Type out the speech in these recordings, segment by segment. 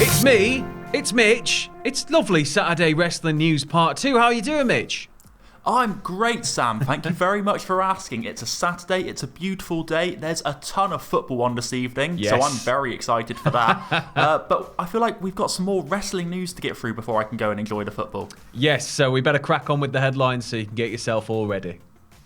It's me, it's Mitch. It's lovely Saturday Wrestling News Part 2. How are you doing, Mitch? I'm great, Sam. Thank you very much for asking. It's a Saturday. It's a beautiful day. There's a ton of football on this evening, so I'm very excited for that. But I feel like we've got some more wrestling news to get through before I can go and enjoy the football. Yes, so we better crack on with the headlines so you can get yourself all ready.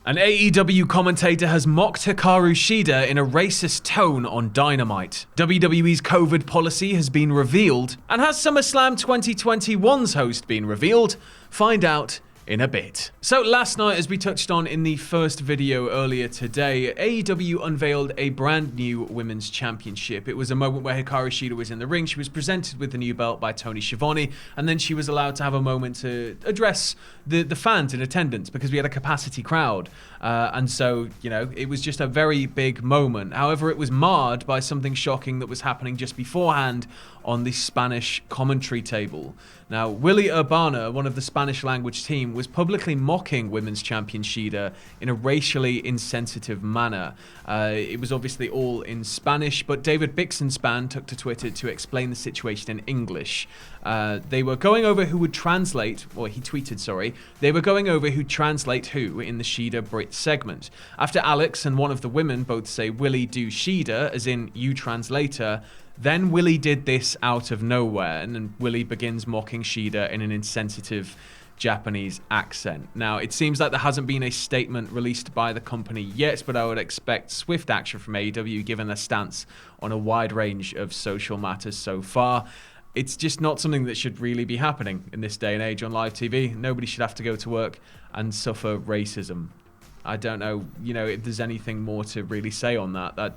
An AEW commentator has mocked Hikaru Shida in a racist tone on Dynamite. WWE's COVID policy has been revealed, and has SummerSlam 2021's host been revealed? Find out in a bit. So last night, as we touched on in the first video earlier today, AEW unveiled a brand new Women's Championship. It was a moment where Hikaru Shida was in the ring. She was presented with the new belt by Tony Schiavone, and then she was allowed to have a moment to address the fans in attendance because we had a capacity crowd. And so, you know, it was just a very big moment. However, it was marred by something shocking that was happening just beforehand on the Spanish commentary table. Now, Willy Urbana, one of the Spanish language team, was publicly mocking Women's Champion Shida in a racially insensitive manner. It was obviously all in Spanish, but David Bixenspan took to Twitter to explain the situation in English. They were going over who would translate, or he tweeted, sorry, they were going over who'd translate who in the Shida Brit segment. After Alex and one of the women both say Willy do Shida, as in you translator, then Willy did this out of nowhere, and then Willy begins mocking Shida in an insensitive Japanese accent. Now, it seems like there hasn't been a statement released by the company yet, but I would expect swift action from AEW given their stance on a wide range of social matters so far. It's just not something that should really be happening in this day and age on live TV. Nobody should have to go to work and suffer racism. I don't know, if there's anything more to really say on that.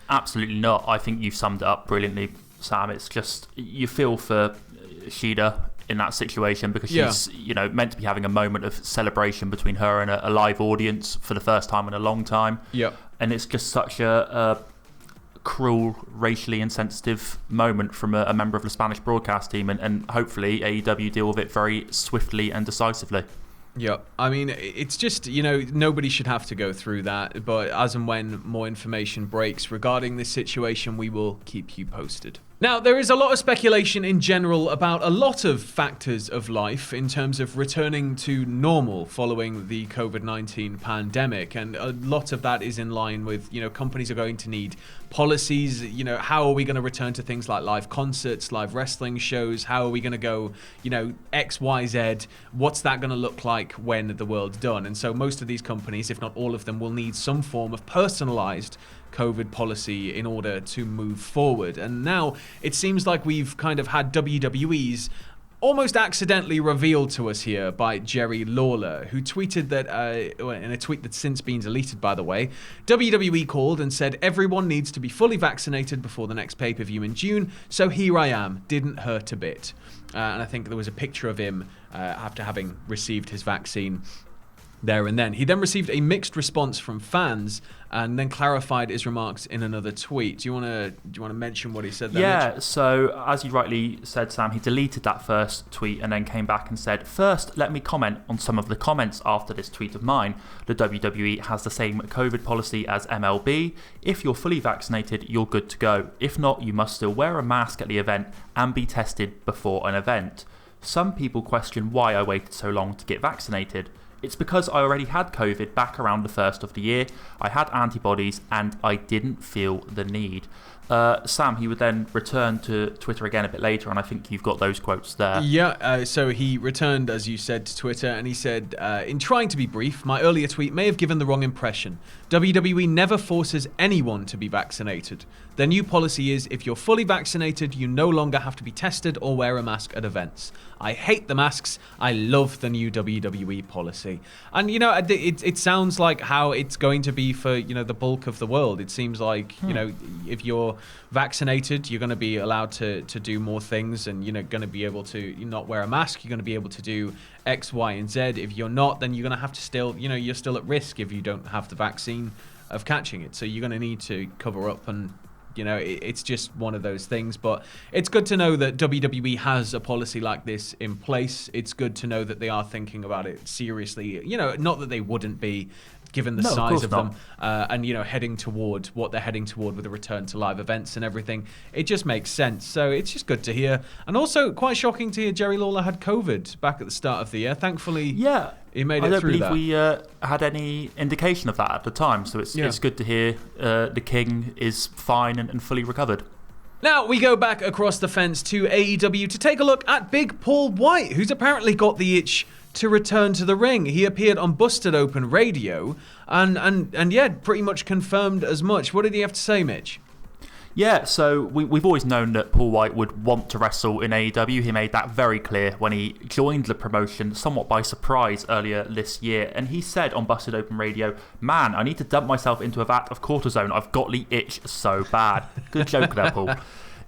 Absolutely not. I think you've summed it up brilliantly, Sam. It's just, you feel for Shida in that situation because she's, meant to be having a moment of celebration between her and a live audience for the first time in a long time. Yep. And it's just such a cruel, racially insensitive moment from a member of the Spanish broadcast team, and hopefully AEW deal with it very swiftly and decisively. Yeah, I mean, it's just, nobody should have to go through that, but as and when more information breaks regarding this situation, we will keep you posted. Now, there is a lot of speculation in general about a lot of factors of life in terms of returning to normal following the COVID-19 pandemic. And a lot of that is in line with, companies are going to need policies. How are we going to return to things like live concerts, live wrestling shows? How are we going to go, X, Y, Z? What's that going to look like when the world's done? And so most of these companies, if not all of them, will need some form of personalized COVID policy in order to move forward. And now it seems like we've kind of had WWE's almost accidentally revealed to us here by Jerry Lawler, who tweeted that, in a tweet that's since been deleted, by the way, WWE called and said everyone needs to be fully vaccinated before the next pay-per-view in June, so here I am, didn't hurt a bit. And I think there was a picture of him after having received his vaccine there and then. He then received a mixed response from fans and then clarified his remarks in another tweet. Do you want to mention what he said there? Yeah, so as you rightly said, Sam, he deleted that first tweet and then came back and said, first, let me comment on some of the comments after this tweet of mine. The WWE has the same COVID policy as MLB. If you're fully vaccinated, you're good to go. If not, you must still wear a mask at the event and be tested before an event. Some people question why I waited so long to get vaccinated. It's because I already had COVID back around the first of the year. I had antibodies and I didn't feel the need. Sam, he would then return to Twitter again a bit later, and I think you've got those quotes there. Yeah, so he returned, as you said, to Twitter, and he said, in trying to be brief, my earlier tweet may have given the wrong impression. WWE never forces anyone to be vaccinated. Their new policy is if you're fully vaccinated, you no longer have to be tested or wear a mask at events. I hate the masks. I love the new WWE policy. And, it sounds like how it's going to be for, the bulk of the world. It seems like, if you're vaccinated, you're going to be allowed to do more things, and you're going to be able to not wear a mask. You're going to be able to do X, Y, and Z. If you're not, then you're going to have to still, you're still at risk if you don't have the vaccine of catching it. So you're going to need to cover up and It's just one of those things. But it's good to know that WWE has a policy like this in place. It's good to know that they are thinking about it seriously. Not that they wouldn't be, given the size of them, and heading toward what they're heading toward with a return to live events and everything. It just makes sense. So it's just good to hear. And also quite shocking to hear Jerry Lawler had COVID back at the start of the year. Thankfully, he made it through that. I don't believe we had any indication of that at the time. So it's good to hear the King is fine and fully recovered. Now we go back across the fence to AEW to take a look at Big Paul Wight, who's apparently got the itch to return to the ring. He appeared on Busted Open Radio and pretty much confirmed as much. What did he have to say, Mitch? Yeah, so we've always known that Paul Wight would want to wrestle in AEW. He made that very clear when he joined the promotion somewhat by surprise earlier this year. And he said on Busted Open Radio, "Man, I need to dump myself into a vat of cortisone. I've got the itch so bad." Good joke there, Paul.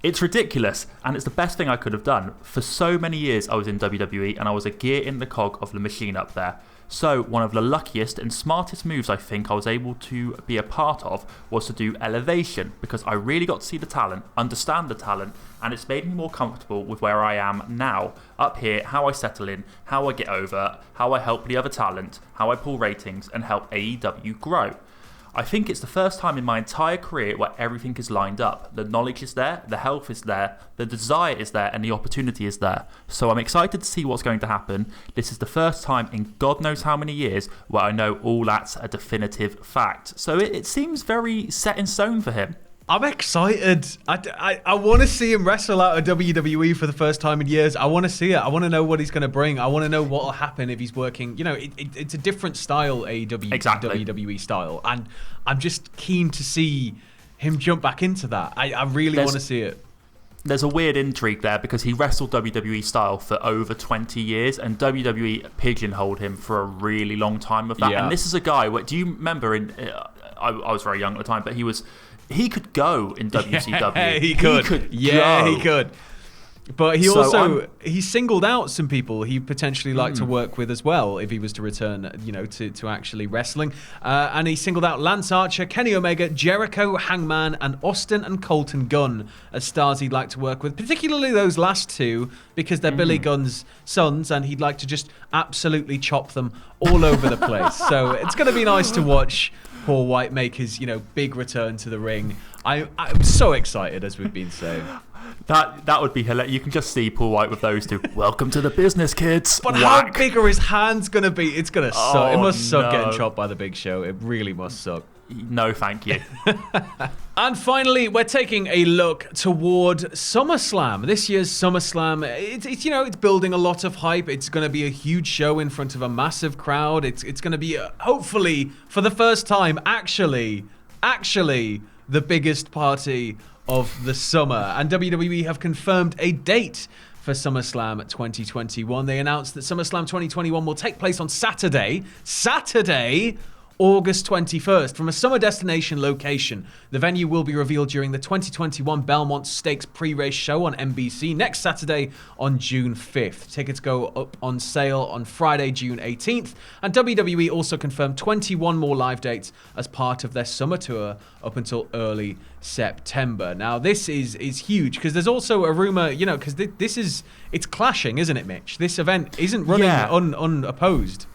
It's ridiculous, and it's the best thing I could have done. For so many years I was in WWE, and I was a gear in the cog of the machine up there. So one of the luckiest and smartest moves I think I was able to be a part of was to do elevation, because I really got to see the talent, understand the talent, and it's made me more comfortable with where I am now. Up here, how I settle in, how I get over, how I help the other talent, how I pull ratings and help AEW grow. I think it's the first time in my entire career where everything is lined up. The knowledge is there, the health is there, the desire is there, and the opportunity is there. So I'm excited to see what's going to happen. This is the first time in God knows how many years where I know all that's a definitive fact. So it seems very set in stone for him. I'm excited. I want to see him wrestle out of WWE for the first time in years. I want to see it. I want to know what he's going to bring. I want to know what will happen if he's working. It's a different style, AEW, exactly. WWE style. And I'm just keen to see him jump back into that. I really want to see it. There's a weird intrigue there because he wrestled WWE style for over 20 years and WWE pigeonholed him for a really long time of that. Yeah. And this is a guy, do you remember, I was very young at the time, but he could go in WCW. Yeah, he could. He could. But he singled out some people he potentially liked to work with as well if he was to return, to actually wrestling. And he singled out Lance Archer, Kenny Omega, Jericho, Hangman, and Austin and Colton Gunn as stars he'd like to work with, particularly those last two because they're Billy Gunn's sons and he'd like to just absolutely chop them all over the place. So it's going to be nice to watch Paul Wight make his, big return to the ring. I'm so excited, as we've been saying. That would be hilarious. You can just see Paul Wight with those two. Welcome to the business, kids. But how big are his hands going to be? It's going to suck. It must suck getting chopped by the Big Show. It really must suck. No, thank you. And finally, we're taking a look toward SummerSlam. This year's SummerSlam, it's building a lot of hype. It's going to be a huge show in front of a massive crowd. It's going to be, hopefully, for the first time, actually, the biggest party of the summer. And WWE have confirmed a date for SummerSlam 2021. They announced that SummerSlam 2021 will take place on Saturday, August 21st, from a summer destination location. The venue will be revealed during the 2021 Belmont Stakes pre-race show on NBC next Saturday on June 5th. Tickets go up on sale on Friday, June 18th. And WWE also confirmed 21 more live dates as part of their summer tour up until early September. Now, this is huge because there's also a rumor, because it's clashing, isn't it, Mitch? This event isn't running unopposed.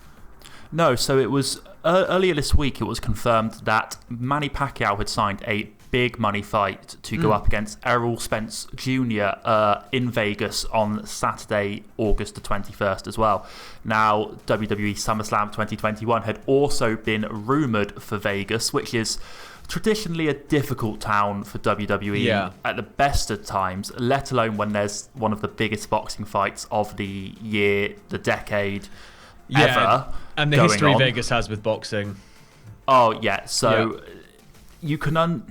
No, so it was earlier this week. It was confirmed that Manny Pacquiao had signed a big money fight to go up against Errol Spence Jr. In Vegas on Saturday, August the 21st as well. Now, WWE SummerSlam 2021 had also been rumoured for Vegas, which is traditionally a difficult town for WWE at the best of times, let alone when there's one of the biggest boxing fights of the year, the decade, ever. And the history Vegas has with boxing. Oh, yeah. So you can understand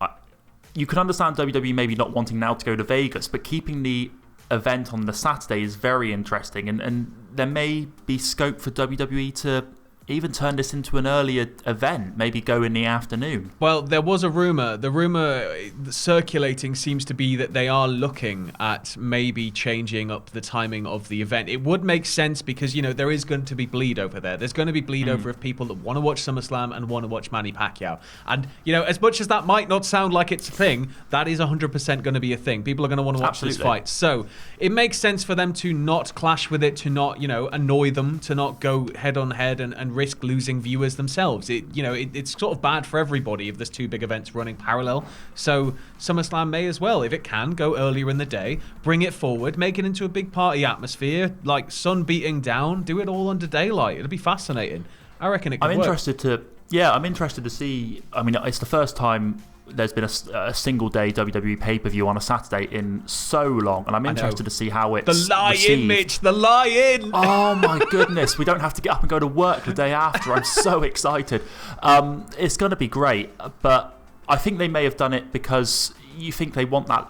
WWE maybe not wanting now to go to Vegas, but keeping the event on the Saturday is very interesting. And there may be scope for WWE to even turn this into an earlier event, maybe go in the afternoon. Well, there was a rumour. The rumour circulating seems to be that they are looking at maybe changing up the timing of the event. It would make sense because, there is going to be bleed over there. There's going to be bleed over of people that want to watch SummerSlam and want to watch Manny Pacquiao. And, as much as that might not sound like it's a thing, that is 100% going to be a thing. People are going to want to watch this fight. So it makes sense for them to not clash with it, to not, annoy them, to not go head on head and risk losing viewers themselves. It's sort of bad for everybody if there's two big events running parallel. So SummerSlam may as well, if it can, go earlier in the day, bring it forward, make it into a big party atmosphere, like sun beating down, do it all under daylight. It'll be fascinating. I reckon it could work. I'm interested to see. I mean, it's the first time there's been a single day WWE pay-per-view on a Saturday in so long, and I'm interested to see how it's received. Mitch, the lie-in! Oh my goodness, we don't have to get up and go to work the day after. I'm so excited. It's going to be great, but I think they may have done it because you think they want that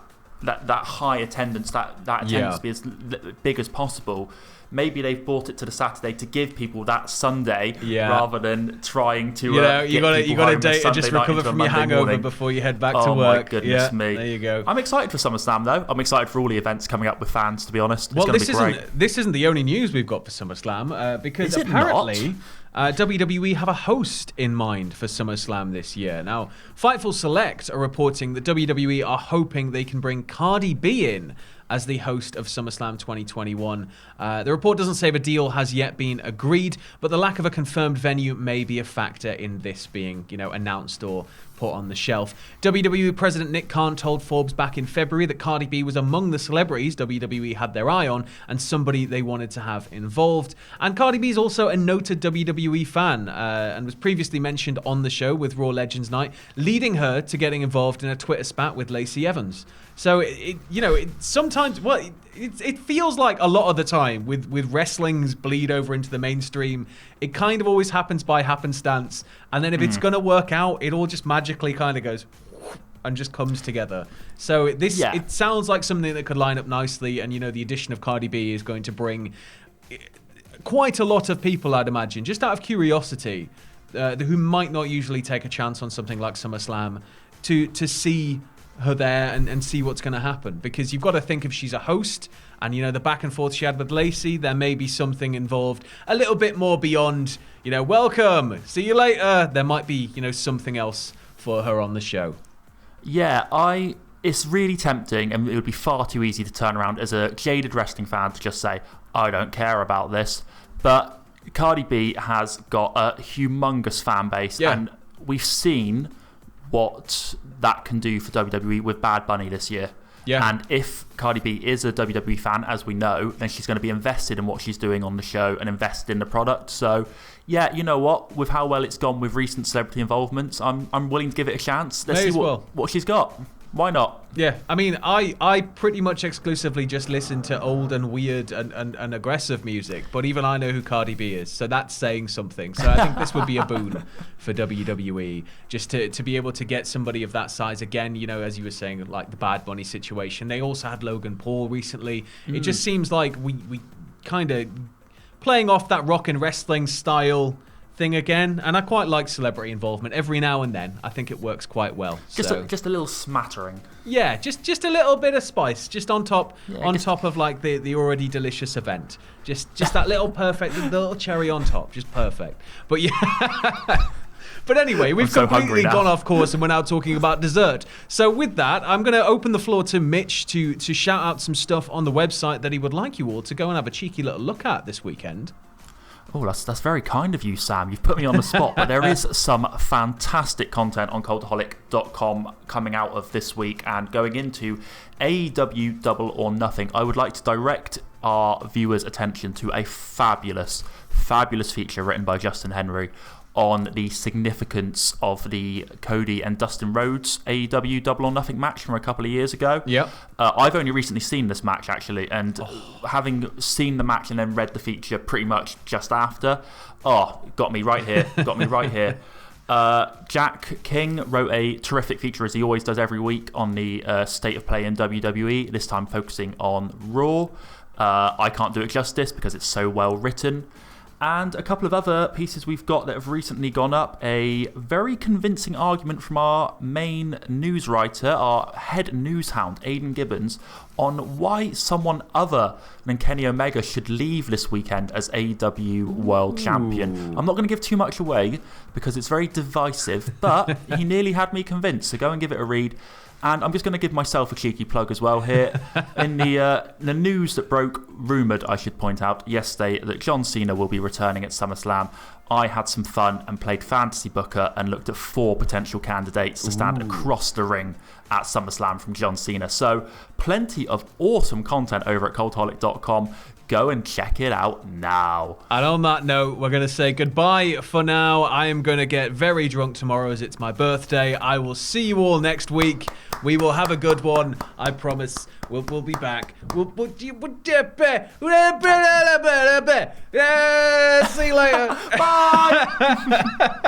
high attendance, that attendance to be as big as possible. Maybe they've brought it to the Saturday to give people that Sunday rather than trying to. You got a day to just recover from your hangover before you head back to work. Oh my goodness me! There you go. I'm excited for SummerSlam though. I'm excited for all the events coming up with fans. To be honest, it's going to be great. This isn't the only news we've got for SummerSlam because apparently WWE have a host in mind for SummerSlam this year. Now, Fightful Select are reporting that WWE are hoping they can bring Cardi B in as the host of SummerSlam 2021. The report doesn't say the deal has yet been agreed, but the lack of a confirmed venue may be a factor in this being, announced or put on the shelf. WWE President Nick Khan told Forbes back in February that Cardi B was among the celebrities WWE had their eye on and somebody they wanted to have involved. And Cardi B is also a noted WWE fan and was previously mentioned on the show with Raw Legends Night, leading her to getting involved in a Twitter spat with Lacey Evans. So, it feels like a lot of the time with wrestling's bleed over into the mainstream, it kind of always happens by happenstance. And then if it's going to work out, it all just magically kind of goes and just comes together. So it sounds like something that could line up nicely. And, the addition of Cardi B is going to bring quite a lot of people, I'd imagine, just out of curiosity, who might not usually take a chance on something like SummerSlam to see her there and see what's going to happen, because you've got to think if she's a host and the back and forth she had with Lacey, there may be something involved a little bit more beyond welcome, see you later. There might be something else for her on the show. It's really tempting, and it would be far too easy to turn around as a jaded wrestling fan to just say I don't care about this, but Cardi B has got a humongous fan base, and we've seen what that can do for WWE with Bad Bunny this year. Yeah. And if Cardi B is a WWE fan, as we know, then she's going to be invested in what she's doing on the show and invested in the product. So, you know what? With how well it's gone with recent celebrity involvements, I'm willing to give it a chance. Let's see what she's got. Why not? Yeah, I mean, I pretty much exclusively just listen to old and weird and aggressive music, but even I know who Cardi B is, so that's saying something. So I think this would be a boon for WWE, just to be able to get somebody of that size again, as you were saying, like the Bad Bunny situation. They also had Logan Paul recently. It just seems like we kind of playing off that rock and wrestling style thing again, and I quite like celebrity involvement every now and then. I think it works quite well. Just a little smattering. Yeah, just a little bit of spice, just on top of like the already delicious event. Just that little perfect, little cherry on top, just perfect. But yeah. But anyway, we've completely gone off course and we're now talking about dessert. So with that, I'm going to open the floor to Mitch to shout out some stuff on the website that he would like you all to go and have a cheeky little look at this weekend. Oh, that's very kind of you, Sam. You've put me on the spot, but there is some fantastic content on Cultaholic.com coming out of this week and going into AEW Double or Nothing. I would like to direct our viewers' attention to a fabulous feature written by Justin Henry on the significance of the Cody and Dustin Rhodes AEW Double or Nothing match from a couple of years ago. Yep. I've only recently seen this match, actually, and having seen the match and then read the feature pretty much just after, got me right here. Jack King wrote a terrific feature, as he always does every week, on the state of play in WWE, this time focusing on Raw. I can't do it justice because it's so well written. And a couple of other pieces we've got that have recently gone up. A very convincing argument from our main news writer, our head news hound, Aidan Gibbons, on why someone other than Kenny Omega should leave this weekend as AEW World Champion. I'm not going to give too much away because it's very divisive, but he nearly had me convinced, so go and give it a read. And I'm just going to give myself a cheeky plug as well here. In the news that broke, rumoured, I should point out, yesterday that John Cena will be returning at SummerSlam, I had some fun and played Fantasy Booker and looked at 4 potential candidates to stand across the ring at SummerSlam from John Cena. So plenty of awesome content over at Cultaholic.com. Go and check it out now. And on that note, we're going to say goodbye for now. I am going to get very drunk tomorrow as it's my birthday. I will see you all next week. We will have a good one. I promise. We'll be back. See you later. Bye!